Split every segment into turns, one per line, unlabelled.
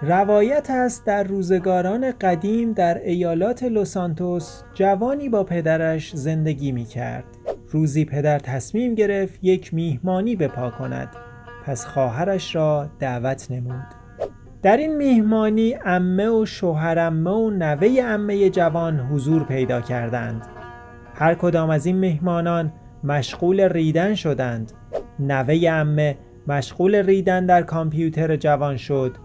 روایت است در روزگاران قدیم در ایالات لوسانتوس جوانی با پدرش زندگی می کرد. روزی پدر تصمیم گرفت یک میهمانی بپا کند، پس خواهرش را دعوت نمود. در این میهمانی عمه و شوهرعمه و نوه عمه جوان حضور پیدا کردند. هر کدام از این میهمانان مشغول ریدن شدند. نوه عمه مشغول ریدن در کامپیوتر جوان شد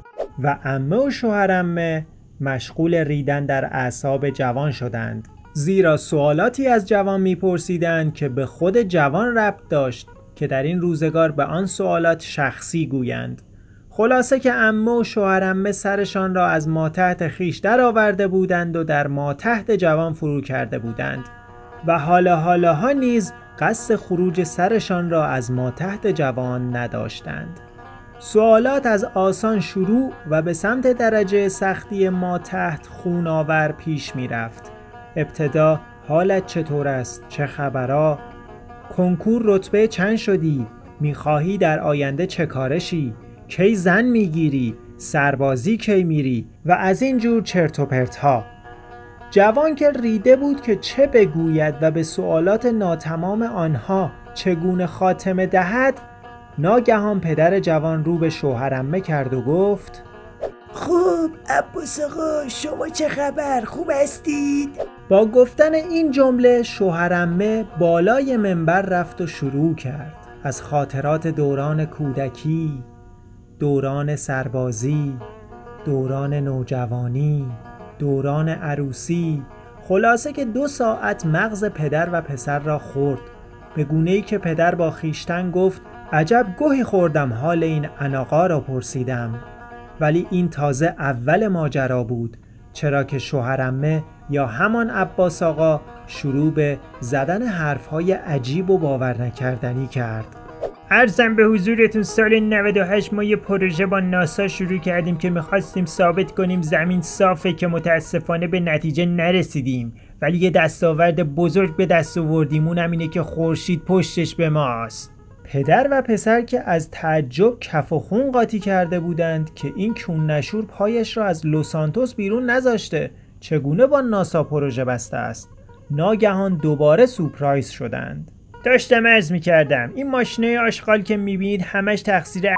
و عمه و شوهرعمه مشغول ریدن در اعصاب جوان شدند، زیرا سوالاتی از جوان میپرسیدند که به خود جوان ربط داشت که در این روزگار به آن سوالات شخصی گویند. خلاصه که عمه و شوهرعمه سرشان را از ماتحت خویش در آورده بودند و در ماتحت جوان فرو کرده بودند و حالا نیز قصد خروج سرشان را از ماتحت جوان نداشتند. سوالات از آسان شروع و به سمت درجه سختی ماتحت خون‌آور پیش می رفت. ابتدا حالت چطور است؟ چه خبرها؟ کنکور رتبه چند شدی؟ میخواهی در آینده چه کارشی؟ کی زن میگیری؟ سربازی کی میری؟ و از این جور چرت و پرتها. جوان که ریده بود که چه بگوید و به سوالات ناتمام آنها چگونه خاتمه دهد، ناگهان پدر جوان رو به شوهرعمه کرد و گفت:
خوب عباس آقا، شما چه خبر؟ خوب هستید؟
با گفتن این جمله شوهرعمه بالای منبر رفت و شروع کرد از خاطرات دوران کودکی، دوران سربازی، دوران نوجوانی، دوران عروسی. خلاصه که 2 ساعت مغز پدر و پسر را خورد، به گونه‌ای که پدر با خیشتن گفت: عجب گوهی خوردم حال این عناقا را پرسیدم. ولی این تازه اول ماجرا بود، چرا که شوهرعمه یا همان عباس آقا شروع به زدن حرفهای عجیب و باور نکردنی کرد.
عرضم به حضورتون سال 98 ما یه پروژه با ناسا شروع کردیم که میخواستیم ثابت کنیم زمین صافه، که متاسفانه به نتیجه نرسیدیم، ولی یه دستاورد بزرگ به دست آوردیم، اونم اینه که خورشید پشتش به ماست.
پدر و پسر که از تعجب کف و خون قاطی کرده بودند که این کون نشور پایش را از لوسانتوس بیرون نذاشته، چگونه با ناسا پروژه بسته است، ناگهان دوباره سورپرایز شدند.
داشتم عرض میکردم این ماشینای آشغال که میبینید همش تقصیر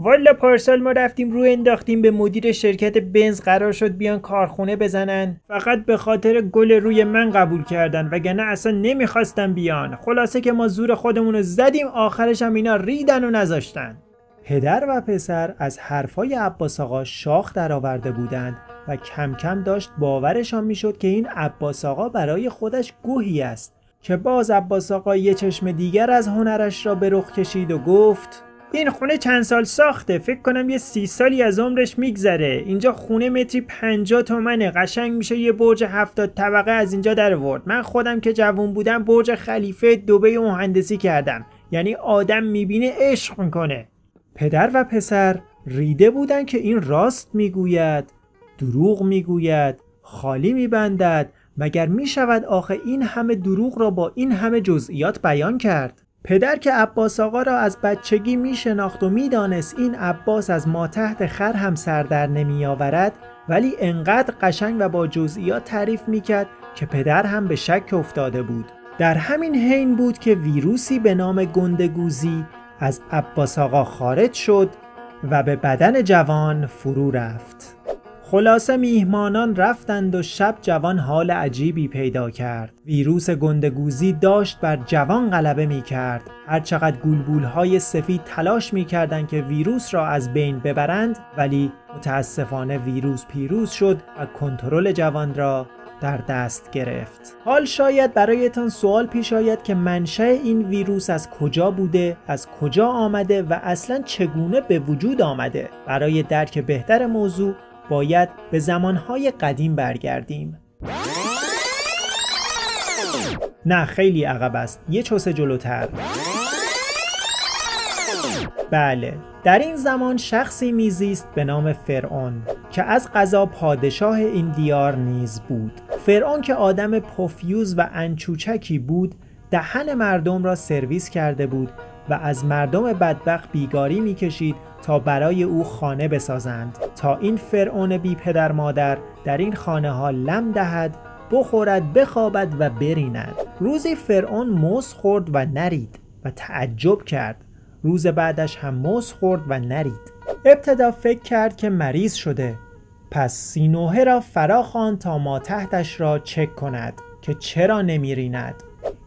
والا پارسال ما رفتیم رو انداختیم به مدیر شرکت بنز، قرار شد بیان کارخونه بزنن، فقط به خاطر گل روی من قبول کردن وگرنه اصلا نمیخواستن بیان. خلاصه که ما زور خودمون رو زدیم، آخرش هم اینا ریدن و نذاشتن.
پدر و پسر از حرفای عباس آقا شاخ در آورده بودند و کم کم داشت باورشان میشد که این عباس آقا برای خودش گوهی است، که باز عباس آقا یه چشم دیگر از هنرش را به رخ کشید و گفت:
این خونه چند سال ساخته، فکر کنم یه 30 سالی از عمرش میگذره. اینجا خونه متری 50 تومنه، قشنگ میشه یه برج 70 طبقه از اینجا در آورد. من خودم که جوون بودم برج خلیفه دبی مهندسی کردم، یعنی آدم میبینه عشق میکنه.
پدر و پسر ریده بودن که این راست میگوید، دروغ میگوید، خالی میبندد. مگر میشود آخه این همه دروغ را با این همه جزئیات بیان کرد؟ پدر که عباس آقا را از بچگی میشناخت و میدانست این عباس از ماتحت خر هم سر در نمی آورد، ولی انقدر قشنگ و با جزئیات تعریف میکرد که پدر هم به شک افتاده بود. در همین حین بود که ویروسی به نام گندگوزی از عباس آقا خارج شد و به بدن جوان فرو رفت. خلاصه میهمانان رفتند و شب جوان حال عجیبی پیدا کرد. ویروس گندگوزی داشت بر جوان غلبه می کرد. هرچقدر گلبولهای سفید تلاش می کردند که ویروس را از بین ببرند، ولی متاسفانه ویروس پیروز شد و کنترل جوان را در دست گرفت. حال شاید برایتان سوال پیش آید که منشأ این ویروس از کجا بوده، از کجا آمده و اصلا چگونه به وجود آمده. برای درک بهتر موضوع باید به زمانهای قدیم برگردیم. نه خیلی عقب است، یه چوسه جلوتر. بله، در این زمان شخصی میزیست به نام فرعون که از قضا پادشاه این دیار نیز بود. فرعون که آدم پفیوز و انچوچکی بود، دهن مردم را سرویس کرده بود و از مردم بدبخت بیگاری میکشید تا برای او خانه بسازند تا این فرعون بی پدر مادر در این خانه ها لم دهد، بخورد، بخوابد و بریند. روزی فرعون موز خورد و نرید و تعجب کرد. روز بعدش هم موز خورد و نرید. ابتدا فکر کرد که مریض شده، پس سینوحه را فرا خواند تا ماتحتش را چک کند که چرا نمیریند.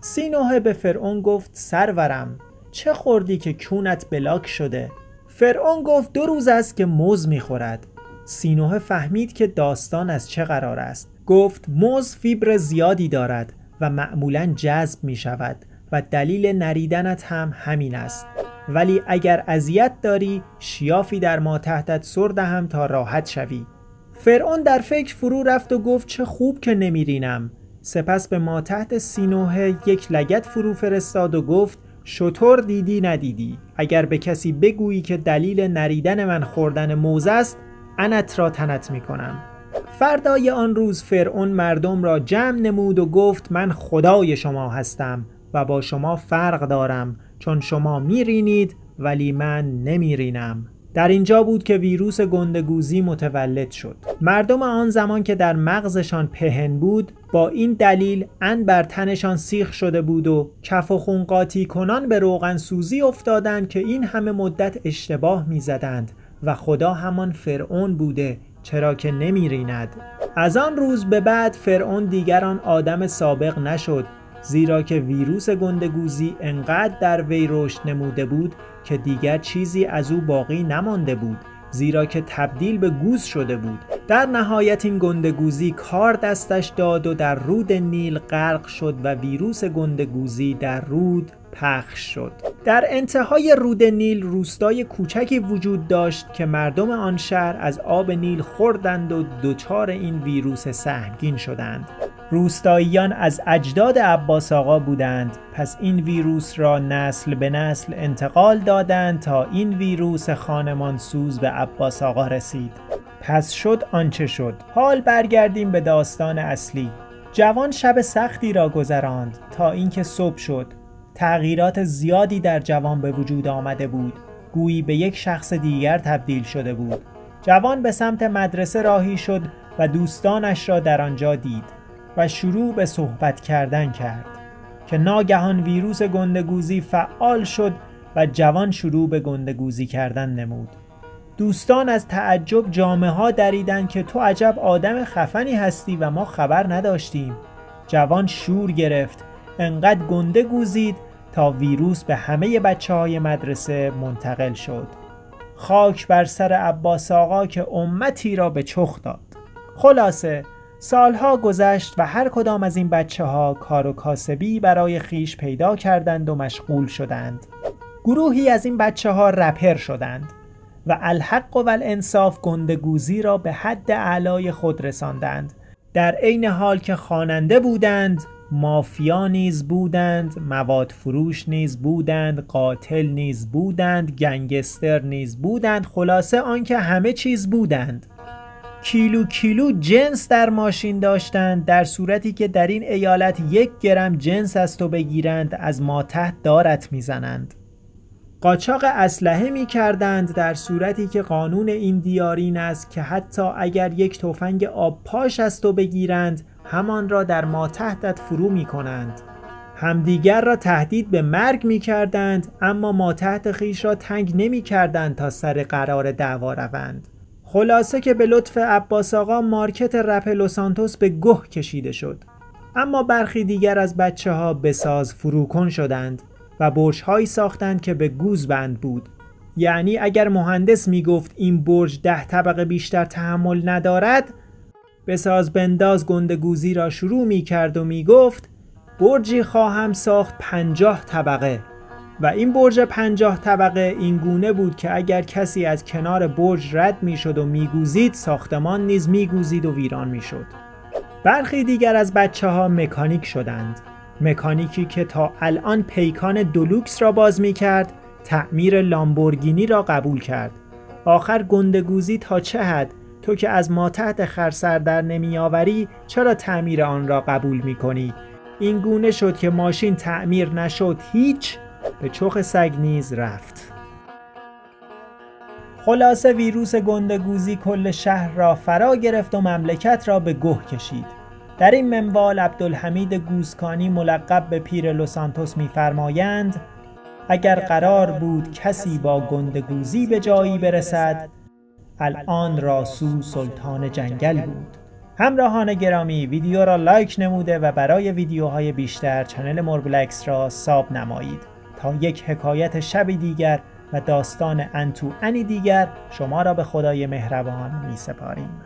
سینوحه به فرعون گفت سرورم چه خوردی که کونت بلاک شده؟ فرعون گفت 2 روز است که موز میخورد. سینوحه فهمید که داستان از چه قرار است. گفت موز فیبر زیادی دارد و معمولاً جذب می شود و دلیل نریدنت هم همین است. ولی اگر اذیت داری شیافی در ماتحتت سر دهم تا راحت شوی. فرعون در فکر فرو رفت و گفت چه خوب که نمیرینم. سپس به ماتحت سینوحه یک لگد فرو فرستاد و گفت شتر دیدی ندیدی، اگر به کسی بگویی که دلیل نریدن من خوردن موز است انت را تنت می کنم. فردای آن روز فرعون مردم را جمع نمود و گفت من خدای شما هستم و با شما فرق دارم، چون شما میرینید ولی من نمیرینم. در اینجا بود که ویروس گندگوزی متولد شد. مردم آن زمان که در مغزشان پهن بود با این دلیل ان بر تنشان سیخ شده بود و کف و خون قاطی کنان به روغن سوزی افتادند که این همه مدت اشتباه میزدند و خدا همان فرعون بوده، چرا که نمیریند. از آن روز به بعد فرعون دیگر آن آدم سابق نشد، زیرا که ویروس گندگوزی انقدر در وی رشد نموده بود که دیگر چیزی از او باقی نمانده بود، زیرا که تبدیل به گوز شده بود. در نهایت این گندگوزی کار دستش داد و در رود نیل غرق شد و ویروس گندگوزی در رود پخش شد. در انتهای رود نیل روستای کوچکی وجود داشت که مردم آن شهر از آب نیل خوردند و دچار این ویروس سهمگین شدند. روستاییان از اجداد عباس آقا بودند، پس این ویروس را نسل به نسل انتقال دادند تا این ویروس خانمان سوز به عباس آقا رسید. پس شد آنچه شد. حال برگردیم به داستان اصلی. جوان شب سختی را گذراند تا اینکه صبح شد. تغییرات زیادی در جوان به وجود آمده بود، گویی به یک شخص دیگر تبدیل شده بود. جوان به سمت مدرسه راهی شد و دوستانش را در آنجا دید و شروع به صحبت کردن کرد که ناگهان ویروس گندگوزی فعال شد و جوان شروع به گندگوزی کردن نمود. دوستان از تعجب جامه ها دریدند که تو عجب آدم خفنی هستی و ما خبر نداشتیم. جوان شور گرفت، انقدر گنده گوزید تا ویروس به همه بچه‌های مدرسه منتقل شد. خاک بر سر عباس آقا که امتی را به چخ داد. خلاصه سالها گذشت و هر کدام از این بچه‌ها کار و کاسبی برای خیش پیدا کردند و مشغول شدند. گروهی از این بچه‌ها رپر شدند و الحق و الانصاف گندگوزی را به حد اعلای خود رساندند. در عین حال که خواننده بودند، مافیا نیز بودند، مواد فروش نیز بودند، قاتل نیز بودند، گنگستر نیز بودند، خلاصه آنکه همه چیز بودند. کیلو کیلو جنس در ماشین داشتند، در صورتی که در این ایالت 1 گرم جنس از تو بگیرند از ماتحت دارت میزنند. قاچاق اسلحه می کردند، در صورتی که قانون این دیار این است که حتی اگر یک تفنگ آب پاش از تو بگیرند همان را در ماتحتت فرو می کنند. همدیگر را تهدید به مرگ می کردند، اما ماتحت خیش را تنگ نمی کردند تا سر قرار دعوا روند. خلاصه که به لطف عباس آقا مارکت رپ لوسانتوس به گه کشیده شد. اما برخی دیگر از بچه ها بساز فروکن شدند و برج‌هایی ساختند که به گوز بند بود. یعنی اگر مهندس میگفت این برج 10 طبقه بیشتر تحمل ندارد، بساز بنداز گندگوزی را شروع میکرد و میگفت برجی خواهم ساخت 50 طبقه و این برج 50 طبقه این گونه بود که اگر کسی از کنار برج رد میشد و میگوزید، ساختمان نیز میگوزید و ویران میشد. برخی دیگر از بچه ها مکانیک شدند. مکانیکی که تا الان پیکان دولوکس را باز می کرد، تعمیر لامبورگینی را قبول کرد. آخر گندگوزی تا چه حد؟ تو که از ماتحت خرسر در نمی آوری، چرا تعمیر آن را قبول می کنی؟ این گونه شد که ماشین تعمیر نشد هیچ به چوخ سگ نیز رفت. خلاصه ویروس گندگوزی کل شهر را فرا گرفت و مملکت را به گه کشید. در این منوال عبدالحمید گوزکانی ملقب به پیر لوسانتوس می‌فرمایند اگر قرار بود کسی با گندگوزی به جایی برسد، الان راسو سلطان جنگل بود. همراهان گرامی، ویدیو را لایک نموده و برای ویدیوهای بیشتر چنل موربلکس را ساب نمایید تا یک حکایت شبی دیگر و داستان انتو انی دیگر شما را به خدای مهربان می سپاریم.